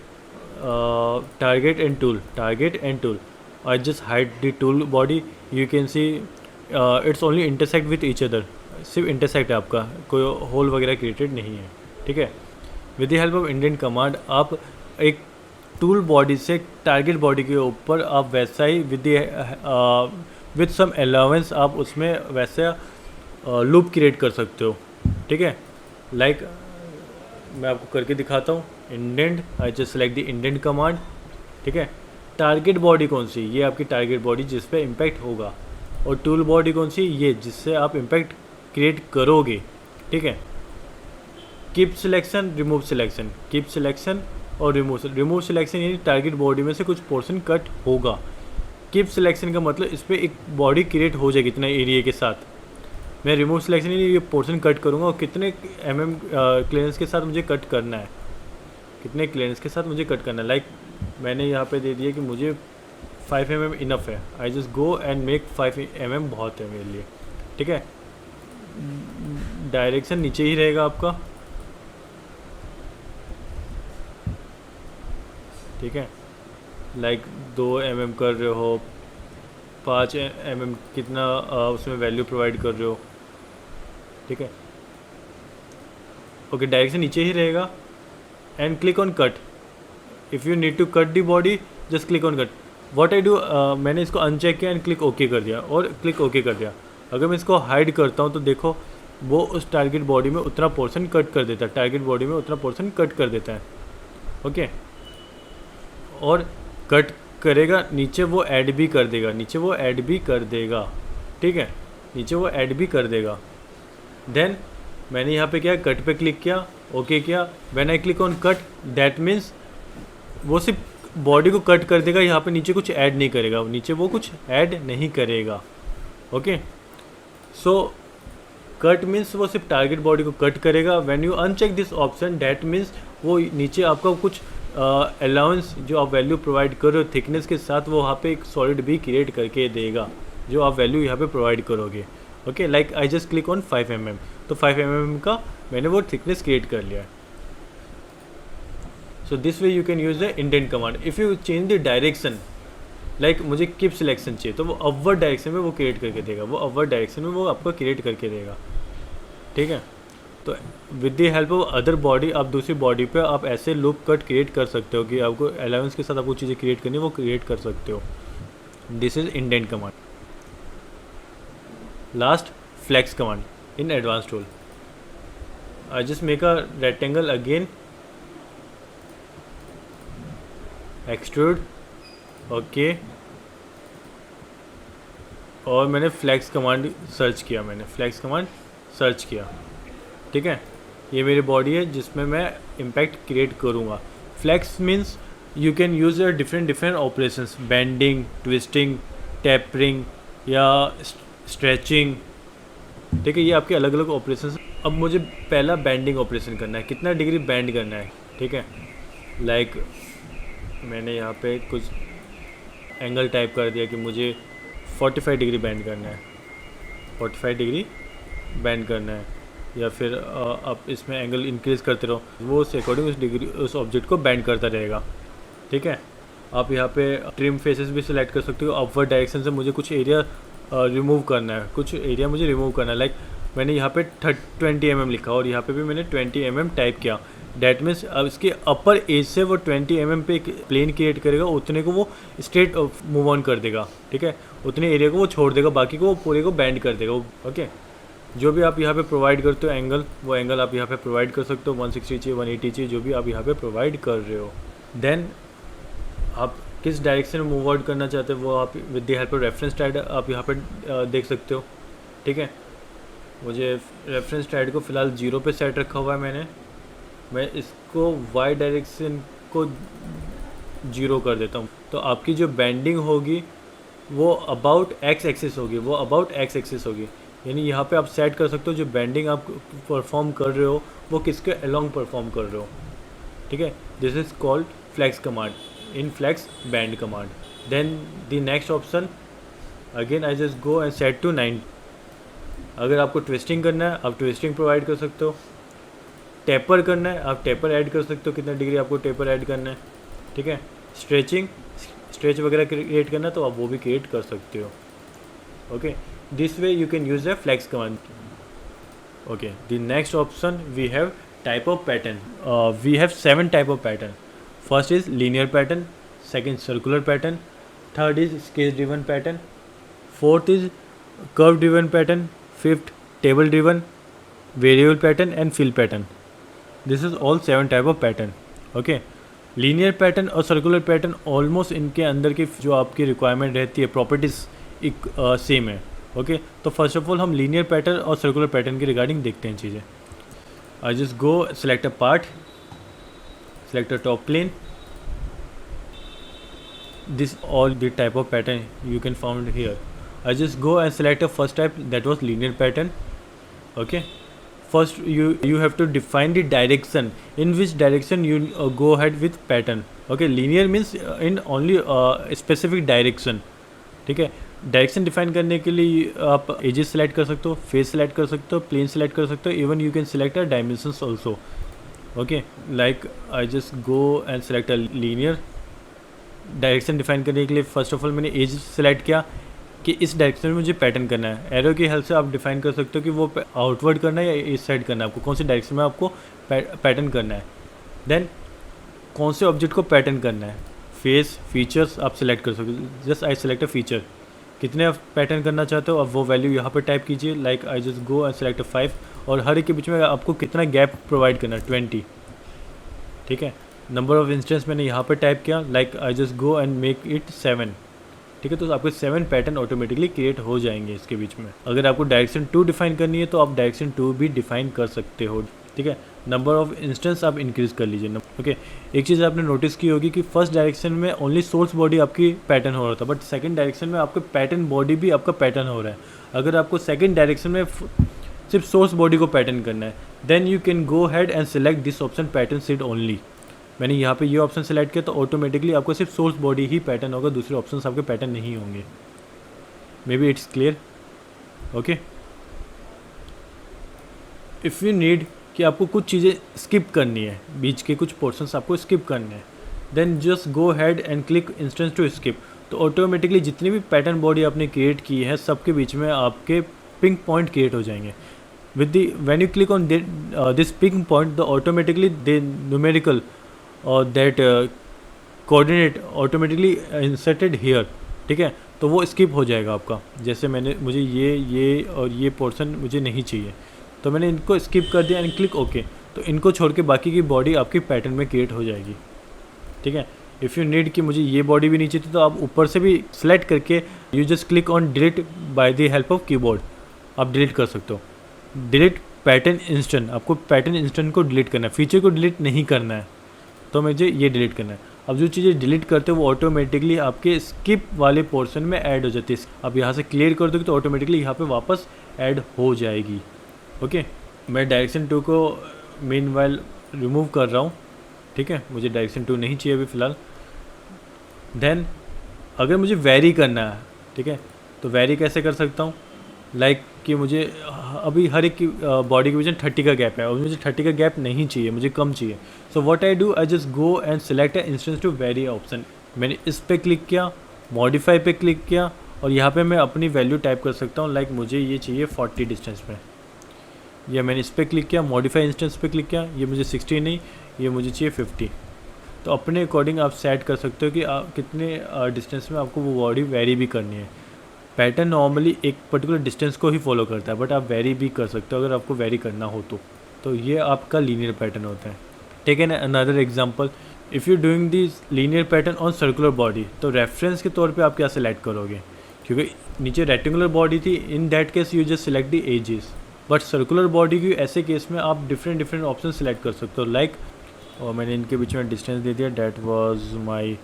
A: target and tool. I just hide the tool body. You can see it's only intersect with each other, सिर्फ intersect है आपका, कोई whole वगैरह created नहीं है, ठीक है। With the help of indent command आप एक टूल बॉडी से टारगेट बॉडी के ऊपर आप वैसा ही विद सम अलाउंस आप उसमें वैसा लूप क्रिएट कर सकते हो, ठीक है। लाइक मैं आपको करके दिखाता हूँ। Indent, I just select the indent command, ठीक है। टारगेट बॉडी कौन सी, ये आपकी टारगेट बॉडी जिस पे इम्पैक्ट होगा, और टूल बॉडी कौन सी, ये जिससे आप इम्पैक्ट क्रिएट करोगे, ठीक है। Keep selection, remove selection, keep selection और रिमूव सिलेक्शन यानी टारगेट बॉडी में से कुछ पोर्शन कट होगा। कीप सिलेक्शन का मतलब इस पर एक बॉडी क्रिएट हो जाएगी इतना एरिया के साथ। मैं रिमूव सिलेक्शन यानी ये पोर्शन कट करूँगा और कितने क्लियरेंस के साथ मुझे कट करना है, कितने क्लियरेंस के साथ मुझे कट करना है। लाइक मैंने यहाँ पे दे दिया कि मुझे 5 mm इनफ है, आई just go and make 5 mm बहुत है मेरे लिए, ठीक है। डायरेक्शन नीचे ही रहेगा आपका, ठीक है। लाइक 2 mm कर रहे हो, 5 mm कितना उसमें वैल्यू प्रोवाइड कर रहे हो, ठीक है। ओके, डायरेक्शन नीचे ही रहेगा and click on cut. If you need to cut the body just click on cut. What I do, मैंने इसको अनचेक किया एंड क्लिक ओके कर दिया और क्लिक ओके कर दिया। अगर मैं इसको हाइड करता हूँ तो देखो वो उस टारगेट बॉडी में उतना पोर्शन कट कर देता है, टारगेट बॉडी में उतना पोर्शन कट कर देता है, ओके। और कट करेगा, नीचे वो ऐड भी कर देगा, नीचे वो ऐड भी कर देगा, ठीक है, नीचे वो ऐड भी कर देगा। देन मैंने यहाँ पे क्या कट पे क्लिक किया, ओके किया। When I click on cut that means वो सिर्फ बॉडी को कट कर देगा, यहाँ पे नीचे कुछ ऐड नहीं करेगा, नीचे वो कुछ ऐड नहीं करेगा, ओके। सो कट मीन्स वो सिर्फ टारगेट बॉडी को कट करेगा। When you uncheck this option that means वो नीचे आपका कुछ अलाउंस जो आप वैल्यू प्रोवाइड कर रहे हो थिकनेस के साथ, वो वहाँ पे एक सॉलिड भी क्रिएट करके देगा जो आप वैल्यू यहाँ पे प्रोवाइड करोगे, okay. Like I just click on 5 mm, तो 5 mm का मैंने वो थिकनेस क्रिएट कर लिया है। So this way you can use the indent command. If you change the direction, like मुझे कीप सिलेक्शन चाहिए तो वो अपवर्ड डायरेक्शन में वो क्रिएट करके देगा, वो अपवर्ड डायरेक्शन में वो आपको क्रिएट करके देगा, ठीक है। तो with the help of other body आप दूसरी बॉडी पे आप ऐसे लूप कट क्रिएट कर सकते हो कि आपको अलाउंस के साथ आपको चीज़ें क्रिएट करनी है वो क्रिएट कर सकते हो। This is indent command. Last, flex command in advance tool. I just make a rectangle again, extrude, okay. और मैंने फ्लेक्स कमांड सर्च किया, मैंने फ्लेक्स कमांड सर्च किया, ठीक है। ये मेरी बॉडी है जिसमें मैं इम्पैक्ट क्रिएट करूँगा। Flex means you can use different operations, bending, twisting, tapering या स्ट्रेचिंग, ठीक है। ये आपके अलग अलग ऑपरेशंस। अब मुझे पहला बेंडिंग ऑपरेशन करना है, कितना डिग्री बेंड करना है, ठीक है। लाइक मैंने यहाँ पे कुछ एंगल टाइप कर दिया कि मुझे 45 डिग्री बेंड करना है, 45 डिग्री बेंड करना है, या फिर आप इसमें एंगल इंक्रीज़ करते रहो, वो उस अकॉर्डिंग उस डिग्री उस ऑब्जेक्ट को बेंड करता रहेगा, ठीक है। आप यहाँ पे ट्रिम फेसेस भी सिलेक्ट कर सकते हो। अपवर्ड डायरेक्शन से मुझे कुछ एरिया रिमूव करना है, कुछ एरिया मुझे रिमूव करना है। लाइक मैंने यहाँ पे 20 mm लिखा और यहाँ पे भी मैंने 20 mm टाइप किया। डैट मीन्स अब इसके अपर एज से वो 20 mm पे एक प्लेन क्रिएट करेगा, उतने को वो स्ट्रेट मूव ऑन कर देगा, ठीक है, उतने एरिया को वो छोड़ देगा, बाकी को वो पूरे को बैंड कर देगा। ओके, जो भी आप यहाँ पे प्रोवाइड करते हो एंगल, वो एंगल आप यहाँ पे प्रोवाइड कर सकते हो, 160 चाहिए, 180 चाहिए, जो भी आप यहाँ पे प्रोवाइड कर रहे हो। देन आप किस डायरेक्शन में मूव आउट करना चाहते हो वो आप with the help of reference टाइड आप यहाँ पे देख सकते हो, ठीक है। मुझे रेफरेंस टाइड को फ़िलहाल 0 पे सेट रखा हुआ है मैं इसको वाई डायरेक्शन को 0 कर देता हूँ। तो आपकी जो बेंडिंग होगी वो अबाउट एक्स एक्सिस होगी, यानी यहाँ पे आप सेट कर सकते हो जो बेंडिंग आप परफॉर्म कर रहे हो वो किसके अलोंग परफॉर्म कर रहे हो, ठीक है। This is called flex command, in flex bend command. Then the next option again I just go and set to 9। अगर आपको ट्विस्टिंग करना है आप ट्विस्टिंग प्रोवाइड कर सकते हो, टेपर करना है आप टेपर ऐड कर सकते हो, कितना डिग्री आपको टेपर ऐड करना है, ठीक है। स्ट्रेच वगैरह क्रिएट करना है तो आप वो भी क्रिएट कर सकते हो। Okay, this way you can use the flex command. Okay, the next option we have type of pattern. We have 7 type of pattern. First is linear pattern, second circular pattern, third is sketch driven pattern, fourth is curve driven pattern, fifth table driven, variable pattern and fill pattern. This is all 7 type of pattern. Okay, linear pattern और circular pattern almost इनके अंदर की जो आपकी requirement रहती है properties एक same है। ओके, तो फर्स्ट ऑफ ऑल हम लीनियर पैटर्न और सर्कुलर पैटर्न की रिगार्डिंग देखते हैं चीज़ें। I just go select a part, select a top plane, this all the type of pattern you can found here. I just go and select a first type, that was linear pattern. Okay, first you have to define the direction in which direction you go ahead with pattern. Okay, linear means in only specific direction, ठीक है। Direction define करने के लिए आप edges select कर सकते हो, face select कर सकते हो, प्लेन सेलेक्ट कर सकते हो, even you can select a dimensions also. Okay, like I just go and select a linear. Direction define करने के लिए फर्स्ट ऑफ ऑल मैंने एज सेलेक्ट किया कि इस डायरेक्शन में मुझे पैटर्न करना है। एरो की हेल्प से आप डिफाइन कर सकते हो कि वो आउटवर्ड करना है या इस साइड करना है, आपको कौन सी डायरेक्शन में आपको पैटर्न करना है। देन कौन से ऑब्जेक्ट को पैटर्न करना है, फेस फीचर्स आप सेलेक्ट कर सकते हो। Just I select a feature, कितने आप पैटर्न करना चाहते हो अब वो वैल्यू यहाँ पर टाइप कीजिए। Like I just go and select 5 और हर एक के बीच में आपको कितना गैप प्रोवाइड करना है 20, ठीक है। नंबर ऑफ इंस्टेंस मैंने यहाँ पर टाइप किया, like I just go and make it 7, ठीक है। तो आपके 7 पैटर्न ऑटोमेटिकली क्रिएट हो जाएंगे इसके बीच में। अगर आपको डायरेक्शन 2 डिफाइन करनी है तो आप डायरेक्शन 2 भी डिफाइन कर सकते हो, ठीक है। नंबर ऑफ इंस्टेंस आप इंक्रीज़ कर लीजिए। ओके, एक चीज़ आपने नोटिस की होगी कि फर्स्ट डायरेक्शन में ओनली सोर्स बॉडी आपकी पैटर्न हो रहा था, बट सेकंड डायरेक्शन में आपका पैटर्न बॉडी भी आपका पैटर्न हो रहा है। अगर आपको सेकंड डायरेक्शन में सिर्फ सोर्स बॉडी को पैटर्न करना है, then you can go head and select this option pattern seed only. मैंने यहाँ पे ये ऑप्शन सेलेक्ट किया तो ऑटोमेटिकली आपको सिर्फ सोर्स बॉडी ही पैटर्न होगा, दूसरे ऑप्शंस आपके पैटर्न नहीं होंगे। May be it's clear. Okay, if you need कि आपको कुछ चीज़ें स्किप करनी है, बीच के कुछ पोर्शंस आपको स्किप करने हैं, then just go head and click instance to skip. तो ऑटोमेटिकली जितनी भी पैटर्न बॉडी आपने क्रिएट की है सबके बीच में आपके पिंक पॉइंट क्रिएट हो जाएंगे। With the when you click on this pink point the automatically the numerical और that coordinate automatically inserted here, ठीक है। तो वो स्किप हो जाएगा आपका। जैसे मुझे ये और ये पोर्शन मुझे नहीं चाहिए तो मैंने इनको स्किप कर दिया एंड क्लिक ओके। तो इनको छोड़ के बाकी की बॉडी आपकी पैटर्न में क्रिएट हो जाएगी, ठीक है। इफ़ यू नीड कि मुझे ये बॉडी भी नहीं चाहिए तो आप ऊपर से भी सेलेक्ट करके you just click on delete by the help of keyboard, आप डिलीट कर सकते हो। डिलीट पैटर्न इंस्टेंट, आपको पैटर्न इंस्टेंट को डिलीट करना है, फीचर को डिलीट नहीं करना है, तो मुझे ये डिलीट करना है। अब जो चीज़ें डिलीट करते हो वो ऑटोमेटिकली आपके स्किप वाले पोर्शन में ऐड हो जाती है। आप यहाँ से क्लियर कर दोगे तो ऑटोमेटिकली यहाँ पे वापस ऐड हो जाएगी। ओके, मैं डायरेक्शन 2 को मीनवाइल रिमूव कर रहा हूँ, ठीक है। मुझे डायरेक्शन 2 नहीं चाहिए अभी फ़िलहाल। देन अगर मुझे वेरी करना है, ठीक है, तो वेरी कैसे कर सकता हूँ। लाइक कि मुझे अभी हर एक की बॉडी के बीच में 30 का गैप है और मुझे 30 का गैप नहीं चाहिए, मुझे कम चाहिए। So what I do, I just go and select instance to vary option. मैंने इस पर क्लिक किया, मॉडिफाई पे क्लिक किया और यहाँ पे मैं अपनी वैल्यू टाइप कर सकता हूँ। लाइक मुझे ये चाहिए 40 डिस्टेंस में, या मैंने इस पर क्लिक किया, मॉडिफाई इंस्टेंस पे क्लिक किया, ये मुझे 60 नहीं, ये मुझे चाहिए 50। तो अपने अकॉर्डिंग आप सेट कर सकते हो कि आप कितने डिस्टेंस में आपको वो बॉडी वेरी भी करनी है। पैटर्न नॉर्मली एक पर्टिकुलर डिस्टेंस को ही फॉलो करता है, बट आप वेरी भी कर सकते हो अगर आपको वेरी करना हो तो ये आपका लीनियर पैटर्न होता है। Take an another example, if you doing this linear pattern on circular body, तो रेफरेंस के तौर पे आप क्या सिलेक्ट करोगे, क्योंकि नीचे रेक्टेंगुलर बॉडी थी, in that case you just select the edges. But circular body की ऐसे केस में आप डिफरेंट ऑप्शन सिलेक्ट कर सकते हो, लाइक और मैंने इनके बीच में डिस्टेंस दे दिया, that was my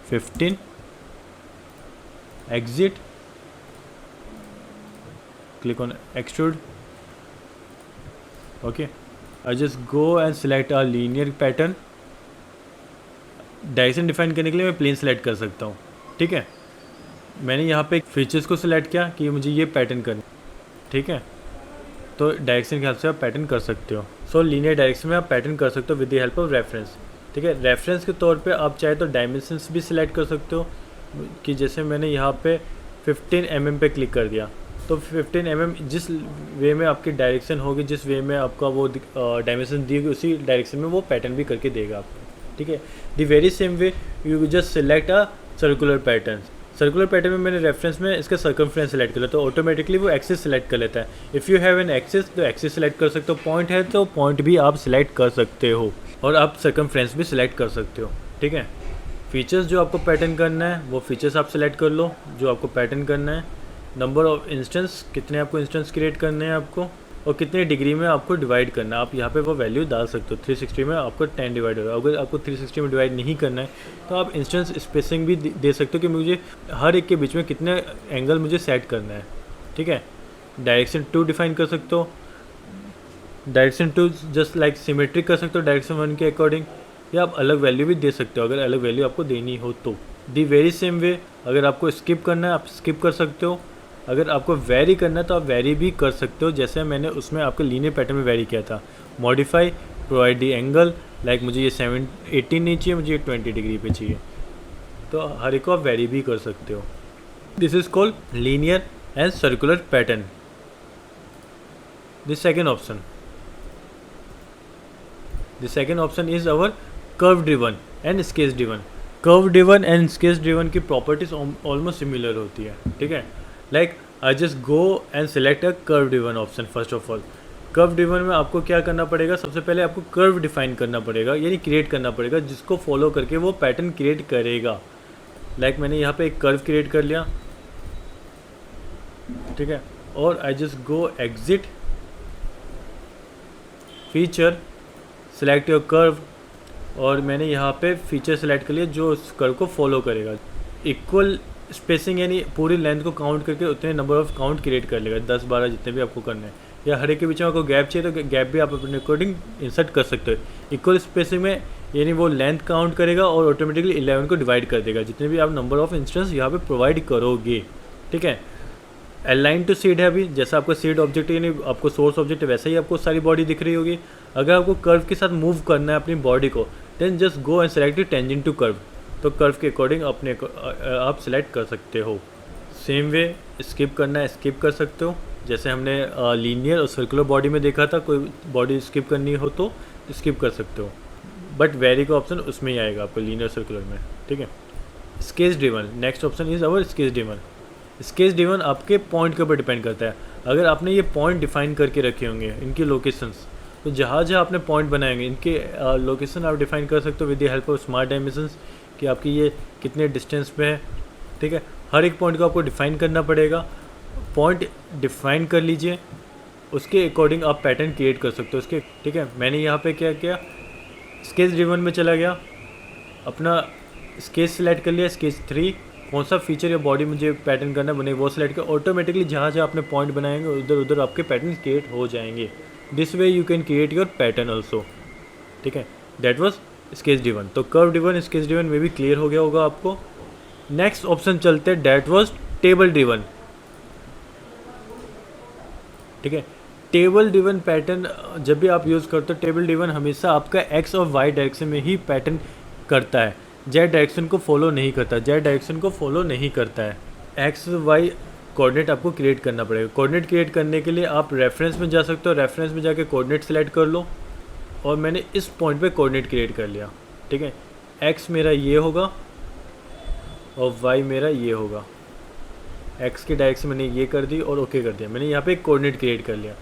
A: 15, exit, click on extrude, okay, I just go and select a linear pattern। Direction define करने के लिए मैं प्लेन सेलेक्ट कर सकता हूँ, ठीक है। मैंने यहाँ पे फीचर्स को सिलेक्ट किया कि मुझे ये पैटर्न करना, ठीक है, तो डायरेक्शन के हिसाब से आप पैटर्न कर सकते हो। सो लीनियर डायरेक्शन में आप पैटर्न कर सकते हो with the help of reference, ठीक है। रेफरेंस के तौर पे आप चाहे तो डायमेंशंस भी सिलेक्ट कर सकते हो, कि जैसे मैंने यहाँ पे 15 mm पे क्लिक कर दिया, तो 15 mm जिस वे में आपकी डायरेक्शन होगी, जिस वे में आपका वो डायमेंशन दी होगी, उसी डायरेक्शन में वो पैटर्न भी करके देगा आपको, ठीक है। The very same way you just select a circular pattern. Circular pattern में मैंने रेफरेंस में इसका सर्कमफ्रेंस सेलेक्ट कर लिया, तो ऑटोमेटिकली वो एक्सिस सेलेक्ट कर लेता है। If you have an axis तो एक्सिस सेलेक्ट कर सकते हो, पॉइंट है तो पॉइंट भी आप सिलेक्ट कर सकते हो, और आप सर्कमफ्रेंस भी सिलेक्ट कर सकते हो, ठीक है। फीचर्स जो आपको पैटर्न करना है वो फीचर्स आप सिलेक्ट कर लो जो आपको पैटर्न करना है। नंबर ऑफ इंस्टेंस, कितने आपको इंस्टेंस क्रिएट करने हैं आपको, और कितने डिग्री में आपको डिवाइड करना है, आप यहाँ पे वो वैल्यू डाल सकते हो। 360 में आपको 10 डिवाइड होगा, अगर आपको 360 में डिवाइड नहीं करना है तो आप इंस्टेंस स्पेसिंग भी दे सकते हो कि मुझे हर एक के बीच में कितने एंगल मुझे सेट करना है, ठीक है। डायरेक्शन 2 डिफाइन कर सकते हो, डायरेक्शन 2 जस्ट लाइक सिमेट्रिक कर सकते हो डायरेक्शन 1 के अकॉर्डिंग, या आप अलग वैल्यू भी दे सकते हो अगर अलग वैल्यू आपको देनी हो तो। दी वेरी सेम वे, अगर आपको स्किप करना है आप स्किप कर सकते हो, अगर आपको वेरी करना है तो आप वेरी भी कर सकते हो, जैसे मैंने उसमें आपके लीनियर पैटर्न में वेरी किया था। Modify, provide the angle, like मुझे ये 18 नहीं चाहिए, मुझे 20 डिग्री पे चाहिए, तो हर एक को आप वेरी भी कर सकते हो। This is called linear and circular pattern. The second option is our curve driven and sketch driven. Curve driven and sketch driven की प्रॉपर्टीज ऑलमोस्ट सिमिलर होती है, ठीक है। Like I just go and select a curve driven option. First of all curve driven में आपको क्या करना पड़ेगा, सबसे पहले आपको कर्व डिफाइन करना पड़ेगा, यानी क्रिएट करना पड़ेगा, जिसको फॉलो करके वो पैटर्न क्रिएट करेगा। लाइक मैंने यहाँ पे एक कर्व क्रिएट कर लिया, ठीक है, और आई just go exit, feature, select your curve, और मैंने यहाँ पे फीचर सेलेक्ट कर लिया जो उस कर्व को फॉलो करेगा। इक्वल स्पेसिंग यानी पूरी लेंथ को काउंट करके उतने नंबर ऑफ काउंट क्रिएट कर लेगा, 10-12 जितने भी आपको करने हैं, या हर एक के बीच में आपको गैप चाहिए तो गैप भी आप अपने अकॉर्डिंग इंसर्ट कर सकते हो। इक्वल स्पेसिंग में यानी वो लेंथ काउंट करेगा और ऑटोमेटिकली 11 को डिवाइड कर देगा जितने भी आप नंबर ऑफ इंस्टेंस यहाँ पे प्रोवाइड करोगे, ठीक है। अलाइन टू सीड है, अभी जैसा आपका सीड ऑब्जेक्ट यानी आपको सोर्स ऑब्जेक्ट वैसा ही आपको सारी बॉडी दिख रही होगी। अगर आपको कर्व के साथ मूव करना है अपनी बॉडी को, then just go and select tangent to curve, तो कर्व के अकॉर्डिंग अपने आप सेलेक्ट कर सकते हो। सेम वे स्किप करना है स्किप कर सकते हो, जैसे हमने लीनियर और सर्कुलर बॉडी में देखा था, कोई बॉडी स्किप करनी हो तो स्किप कर सकते हो, बट वेरी का ऑप्शन उसमें ही आएगा आपको लीनियर सर्कुलर में, ठीक है। Sketch driven, next option is our sketch driven. Sketch driven आपके पॉइंट के ऊपर डिपेंड करता है। अगर आपने ये पॉइंट डिफाइन करके रखे होंगे इनकी लोकेशंस, तो जहाँ जहाँ आपने पॉइंट बनाएंगे इनके लोकेशन आप डिफाइन कर सकते हो with the help of smart dimensions, कि आपकी ये कितने डिस्टेंस पे है, ठीक है। हर एक पॉइंट को आपको डिफाइन करना पड़ेगा। पॉइंट डिफाइन कर लीजिए, उसके अकॉर्डिंग आप पैटर्न क्रिएट कर सकते हो उसके, ठीक है। मैंने यहाँ पे क्या किया, स्केच ड्रिवन में चला गया, अपना स्केच सेलेक्ट कर लिया, स्केच 3, कौन सा फीचर या बॉडी मुझे पैटर्न करना बने वो सेलेक्ट कर, ऑटोमेटिकली जहाँ जहाँ आपने पॉइंट बनाएंगे उधर उधर आपके पैटर्न क्रिएट हो जाएंगे। This way you can create your pattern also, ठीक है। That was sketch driven. तो कर्व ड्रिवन स्केच ड्रिवन में भी क्लियर हो गया होगा आपको। नेक्स्ट ऑप्शन चलते हैं, दैट वॉज टेबल ड्रिवन, ठीक है। टेबल ड्रिवन पैटर्न जब भी आप यूज़ करते हो, टेबल ड्रिवन हमेशा आपका एक्स और वाई डायरेक्शन में ही पैटर्न करता है, जेड डायरेक्शन को फॉलो नहीं करता, जेड डायरेक्शन को फॉलो नहीं करता है। एक्स वाई कोऑर्डिनेट आपको क्रिएट करना पड़ेगा। कोऑर्डिनेट क्रिएट करने के लिए आप रेफरेंस में जा सकते हो, रेफरेंस में जाके कोऑर्डिनेट सेलेक्ट कर लो, और मैंने इस पॉइंट पे कोऑर्डिनेट क्रिएट कर लिया, ठीक है। एक्स मेरा ये होगा और वाई मेरा ये होगा। एक्स की डायरेक्शन मैंने ये कर दी और ओके कर दिया, मैंने यहाँ पे एक कोऑर्डिनेट क्रिएट कर लिया।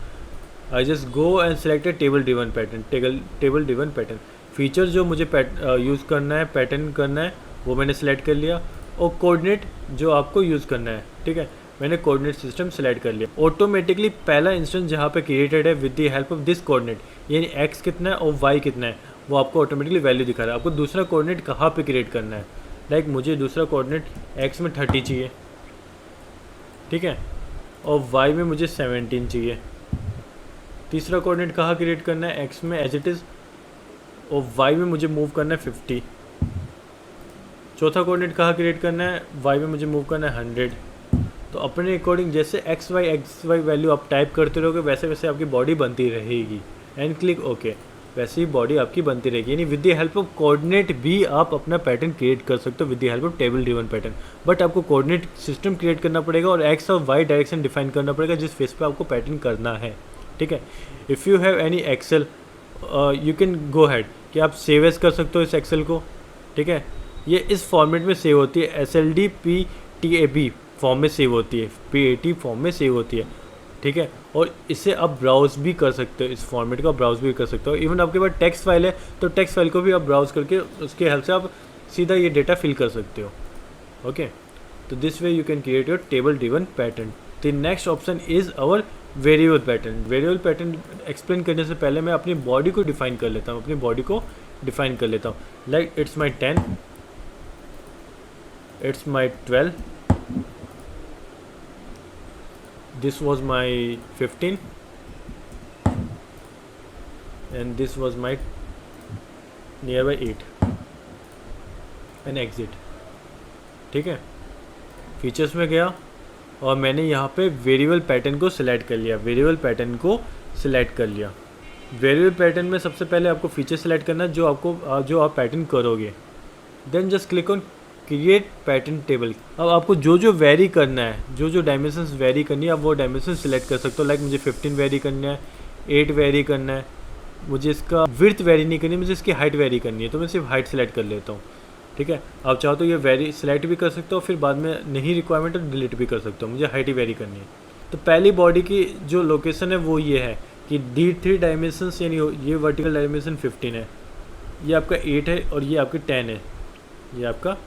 A: आई just go and select A table driven pattern. Table driven pattern feature जो मुझे यूज़ करना है, पैटर्न करना है, वो मैंने सेलेक्ट कर लिया। और कोऑर्डिनेट जो आपको यूज़ करना है, ठीक है, मैंने कोऑर्डिनेट सिस्टम सेलेक्ट कर लिया। ऑटोमेटिकली पहला इंस्टेंस जहाँ पे क्रिएटेड है with the help of this coordinate, यानी एक्स कितना है और वाई कितना है, वो आपको ऑटोमेटिकली वैल्यू दिखा रहा है। आपको दूसरा कोऑर्डिनेट कहाँ पे क्रिएट करना है, लाइक मुझे दूसरा कोऑर्डिनेट एक्स में 30 चाहिए, ठीक है, और वाई में मुझे 17 चाहिए। तीसरा कोऑर्डिनेट कहाँ क्रिएट करना है, एक्स में एज इट इज़, और वाई में मुझे मूव करना है 50। चौथा कोऑर्डिनेट कहाँ क्रिएट करना है, वाई में मुझे मूव करना है 100। तो अपने अकॉर्डिंग जैसे एक्स वाई वैल्यू आप टाइप करते रहोगे वैसे वैसे आपकी बॉडी बनती रहेगी। एंड क्लिक ओके, वैसे ही बॉडी आपकी बनती रहेगी। यानी with the help of coordinate भी आप अपना पैटर्न क्रिएट कर सकते हो with the help of table driven pattern. But आपको कोऑर्डिनेट सिस्टम क्रिएट करना पड़ेगा और एक्स और वाई डायरेक्शन डिफाइन करना पड़ेगा जिस फेस पे आपको पैटर्न करना है, ठीक है। If you have any Excel you can go head कि आप सेव एज कर सकते हो इस एक्सेल को, ठीक है। ये इस फॉर्मेट में सेव होती है, SLD PTAB फॉर्म में सेव होती है, PAT फॉर्म में सेव होती है, ठीक है। और इसे आप ब्राउज़ भी कर सकते हो, इस फॉर्मेट को ब्राउज़ भी कर सकते हो। इवन आपके पास टेक्स्ट फाइल है तो टेक्स्ट फाइल को भी आप ब्राउज़ करके उसके हेल्प से आप सीधा ये डेटा फिल कर सकते हो, ओके। तो this way you can create your table driven pattern. The next option is our variable pattern. Variable pattern explain करने से पहले मैं अपनी बॉडी को डिफाइन कर लेता हूँ, अपनी बॉडी को डिफाइन कर लेता हूँ। Like it's my 10, it's my 12, this was my 15 and this was my nearby 8 and exit, ठीक है। फीचर्स में गया और मैंने यहाँ पे वेरिएबल पैटर्न को सिलेक्ट कर लिया, वेरिएबल पैटर्न को सिलेक्ट कर लिया। वेरिएबल पैटर्न में सबसे पहले आपको फीचर सेलेक्ट करना है जो आप पैटर्न करोगे। Then just click on create pattern table. अब आपको जो जो वेरी करना है, जो जो डायमेंशंस वेरी करनी है, आप वो डायमेंशन सिलेक्ट कर सकते हो। लाइक मुझे 15 वेरी करना है, 8 वेरी करना है, मुझे इसका विड्थ वेरी नहीं करनी, मुझे इसकी हाइट वेरी करनी है, तो मैं सिर्फ हाइट सेलेक्ट कर लेता हूँ, ठीक है। आप चाहो तो ये वेरी सेलेक्ट भी कर सकते हो, फिर बाद में नहीं रिक्वायरमेंट तो डिलीट भी कर सकते हो। मुझे हाइट ही वेरी करनी है। तो पहली बॉडी की जो लोकेशन है वो ये है कि D3 डायमेंशंस, यानी ये वर्टिकल डायमेंशन 15 है, ये आपका 8 है और ये आपकी 10 है, ये आपका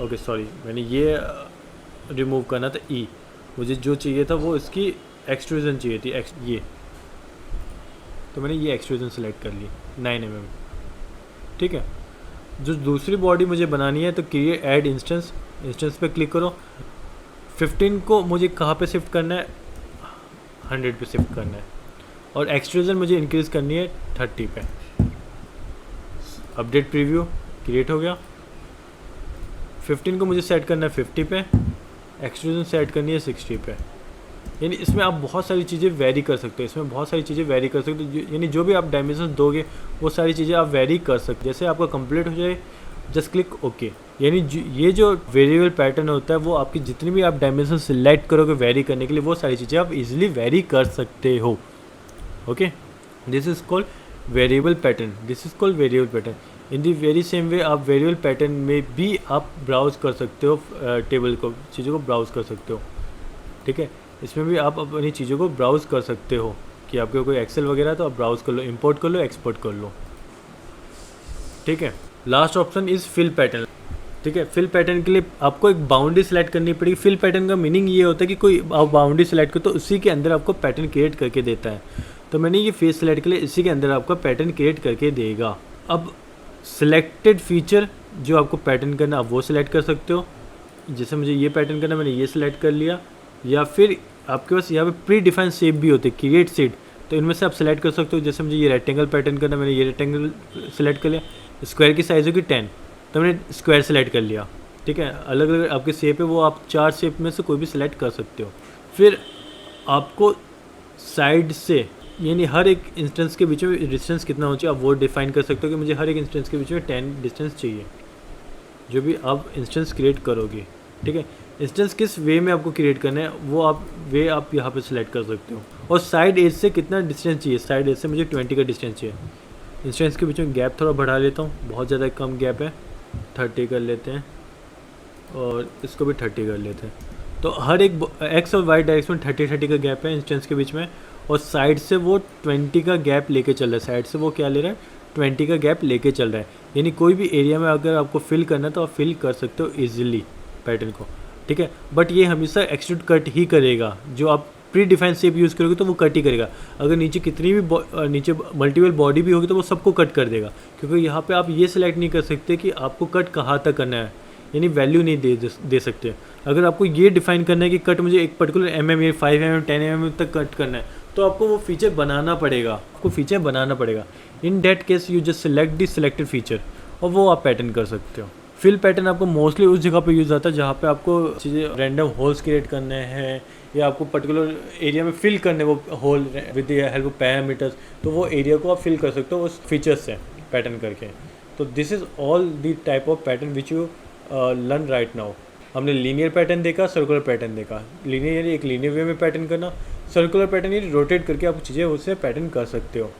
A: ओके सॉरी मैंने ये रिमूव करना था ई, मुझे जो चाहिए था वो इसकी एक्सट्रूजन चाहिए थी ये, तो मैंने ये एक्सट्रूजन सेलेक्ट कर ली 9 mm, ठीक है। जो दूसरी बॉडी मुझे बनानी है तो क्रिएट ऐड इंस्टेंस पे क्लिक करो। 15 को मुझे कहाँ पे शिफ्ट करना है, 100 पे शिफ्ट करना है और एक्सट्रूजन मुझे इंक्रीज़ करनी है 30 पे। अपडेट प्रीव्यू क्रिएट हो गया। 15 को मुझे सेट करना है 50 पे, एक्सट्रूजन सेट करनी है 60 पे। यानी इसमें आप बहुत सारी चीज़ें वेरी कर सकते हो, इसमें बहुत सारी चीज़ें वेरी कर सकते हो, यानी जो भी आप डायमेंशन दोगे वो सारी चीज़ें आप वेरी कर सकते हो। जैसे आपका कंप्लीट हो जाए जस्ट क्लिक ओके। यानी ये जो वेरिएबल पैटर्न होता है वो आपकी जितनी भी आप डायमेंशन सिलेक्ट करोगे वेरी करने के लिए, वो सारी चीज़ें आप इजीली वेरी कर सकते हो, okay. This is called variable pattern, this is called variable pattern. In the very same way आप वेरिएबल पैटर्न में भी आप ब्राउज़ कर सकते हो, टेबल को, चीज़ों को ब्राउज़ कर सकते हो, ठीक है। इसमें भी आप अपनी चीज़ों को ब्राउज़ कर सकते हो कि आपके कोई एक्सेल वगैरह तो आप ब्राउज़ कर लो, इंपोर्ट कर लो, एक्सपोर्ट कर लो, ठीक है। Last option is fill pattern, ठीक है। फिल पैटर्न के लिए आपको एक बाउंड्री सेलेक्ट करनी पड़ेगी। फिल पैटर्न का मीनिंग ये होता है कि कोई आप बाउंड्री सेलेक्ट करो तो उसी के अंदर आपको पैटर्न क्रिएट करके देता है। तो मैंने ये फेस सेलेक्ट के लिए इसी के अंदर आपका पैटर्न क्रिएट करके देगा। अब सिलेक्टेड फीचर जो आपको पैटर्न करना आप वो सिलेक्ट कर सकते हो। जैसे मुझे ये पैटर्न करना, मैंने ये सिलेक्ट कर लिया, या फिर आपके पास यहाँ पे प्री डिफाइंड शेप भी होते हैं, क्रिएट सीट, तो इनमें से आप सिलेक्ट कर सकते हो। जैसे मुझे ये रेक्टेंगल पैटर्न करना, मैंने ये रेक्टेंगल सेलेक्ट कर लिया। स्क्वायर की साइज़ होगी 10, तो मैंने स्क्वायर सेलेक्ट कर लिया, ठीक है। अलग अलग आपके शेप है वो आप 4 शेप में से कोई भी सिलेक्ट कर सकते हो। फिर आपको साइड से, यानी हर एक इंस्टेंस के बीच में डिस्टेंस कितना हो चाहिए आप वो डिफाइन कर सकते हो कि मुझे हर एक इंस्टेंस के बीच में 10 डिस्टेंस चाहिए, जो भी आप इंस्टेंस क्रिएट करोगे, ठीक है। इंस्टेंस किस वे में आपको क्रिएट करना है वो आप यहाँ पे सिलेक्ट कर सकते हो। और साइड एज से कितना डिस्टेंस चाहिए, साइड एज से मुझे 20 का डिस्टेंस चाहिए, इंस्टेंस के बीच में गैप थोड़ा बढ़ा लेता हूँ, बहुत ज़्यादा कम गैप है, 30 कर लेते हैं और इसको भी 30 कर लेते हैं। तो हर एक एक्स और वाई डायरेक्शन में 30 का गैप है इंस्टेंस के बीच में, और साइड से वो 20 का गैप लेके चल रहा है। साइड से वो क्या ले रहा है, 20 का गैप लेके चल रहा है। यानी कोई भी एरिया में अगर आपको फिल करना है तो आप फिल कर सकते हो ईजिली पैटर्न को, ठीक है। बट ये हमेशा एक्सट्रूड कट ही करेगा, जो आप प्री डिफाइन शेप यूज़ करोगे तो वो कट ही करेगा। अगर नीचे कितनी भी नीचे मल्टीपल बॉडी भी होगी तो वो सबको कट कर देगा, क्योंकि यहाँ पे आप ये सिलेक्ट नहीं कर सकते कि आपको कट कहाँ तक करना है, यानी वैल्यू नहीं दे सकते। अगर आपको ये डिफाइन करना है कि कट मुझे एक पर्टिकुलर या 5 10 तक कट करना है, तो आपको वो फीचर बनाना पड़ेगा। इन that case you just select the selected feature और वो आप पैटर्न कर सकते हो। फिल पैटर्न आपको मोस्टली उस जगह पे यूज़ आता है जहाँ पे आपको चीज़ें रैंडम होल्स क्रिएट करने हैं, या आपको पर्टिकुलर एरिया में फिल करने वो hole with the help of parameters, तो वो एरिया को आप फिल कर सकते हो उस फीचर्स से पैटर्न करके। तो this is all the type of pattern which you learn right now. हमने लीनियर पैटर्न देखा, सर्कुलर पैटर्न देखा। लीनियर यानी एक लीनियर वे में पैटर्न करना, सर्कुलर पैटर्न यानी रोटेट करके आप चीज़ें उससे पैटर्न कर सकते हो।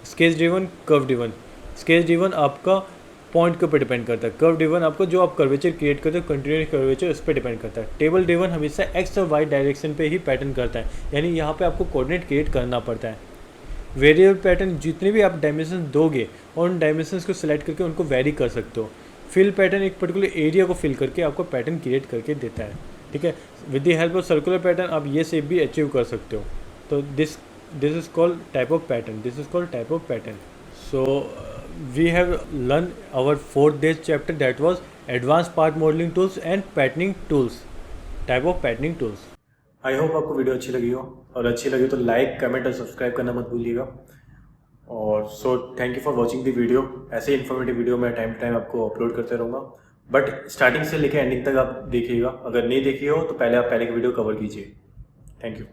A: Sketch driven, curve driven. Sketch driven आपका पॉइंट के ऊपर डिपेंड करता है, कर्व ड्रिवन आपको जो आप कर्वेचर क्रिएट करते हो कंटिन्यूस कर्वेचर उस पर डिपेंड करता है। टेबल ड्रिवन हमेशा एक्स और वाई डायरेक्शन पे ही पैटर्न करता है, यानी यहाँ पे आपको कोऑर्डिनेट क्रिएट करना पड़ता है। वेरिएबल पैटर्न जितने भी आप डायमेंशन दोगे और उन डायमेंशंस को सिलेक्ट करके उनको वेरी कर सकते हो। फिल पैटर्न एक पर्टिकुलर एरिया को फिल करके आपको पैटर्न क्रिएट करके देता है, ठीक है। With the help of circular pattern आप ये शेप भी अचीव कर सकते हो। तो this is called type of pattern. So we have learned our 4th day chapter, that was advanced part modeling tools and patterning tools, type of patterning tools. I hope आपको video अच्छी लगी हो, और अच्छी लगी तो लाइक, कमेंट और subscribe करना मत भूलिएगा। और so thank you for watching the video. ऐसे इन्फॉर्मेटिव वीडियो मैं टाइम टू टाइम आपको अपलोड करते रहूँगा, बट स्टार्टिंग से लेकर एंडिंग तक आप देखिएगा। अगर नहीं देखी हो तो पहले आप पहले की वीडियो कवर कीजिए। Thank you.